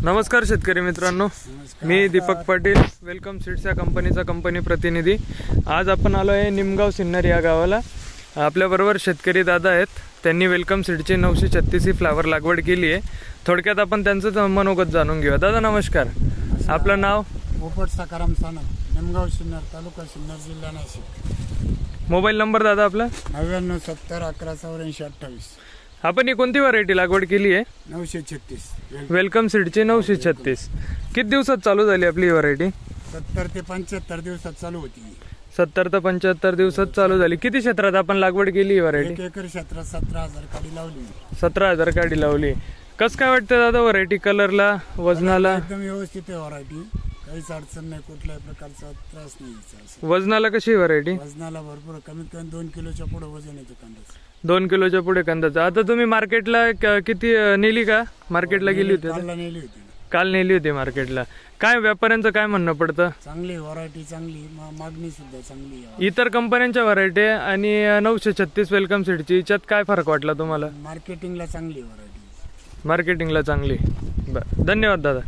नमस्कार शेतकरी मित्रांनो, मी दीपक पाटील, वेलकम सीड्स या कंपनीचा कंपनी प्रतिनिधी। आज आपण आलो आहे निमगाव सिन्नर या गावाला। आपल्याबरोबर शेतकरी दादा आहेत, त्यांनी वेलकम सीडची 936 ही फ्लावर लागवड केली आहे। थोडक्यात आपण त्यांचं मनोगत जाणून घेऊया। दादा नमस्कार, आपलं नाव? पोपट सकाराम सानप, निमगाव सिन्नर, तालुका सिन्नर, जिल्हा नाशिक। मोबाईल नंबर दादा आपला? 99 70 11 84 28। आपण ही कोणती व्हरायटी लागवड केली आहे? 936 वेलकम सीडची 936। किती दिवसात चालू झाली आपली व्हरायटी? 70 ते 75 दिवसात चालू होती। 70 ते 75 दिवसात चालू झाली। किती क्षेत्रात आपण लागवड केली ही व्हरायटी? 1 एकर क्षेत्रात 17,000 काडी लावली। 17,000 काडी लावली। कसं काय वाटतं दादा व्हरायटी? कलरला, वजनाला? एकदम व्यवस्थित आहे व्हरायटी, काहीच अडचण नाही, कुठल्याही प्रकारचा त्रास नाही। वजनाला कशी व्हरायटी? वजनाला भरपूर, कमीत कमी 2 किलोच्या पुढे वजन येतं कांद्याचं। 2 किलोच्या पुढे कांद्याचं। आता तुम्ही मार्केटला किती नेली का? मार्केटला गेली होती? नेली होती, काल नेली होती मार्केटला। काय व्यापाऱ्यांचं काय म्हणणं पडतं? चांगली व्हरायटी, चांगली मागणी सुद्धा चांगली आहे। इतर कंपन्यांच्या व्हरायटी आणि 936 वेलकम सीडची याच्यात काय फरक वाटला तुम्हाला? मार्केटिंगला चांगली व्हरायटी, मार्केटिंगला चांगली। बरं, धन्यवाद दादा।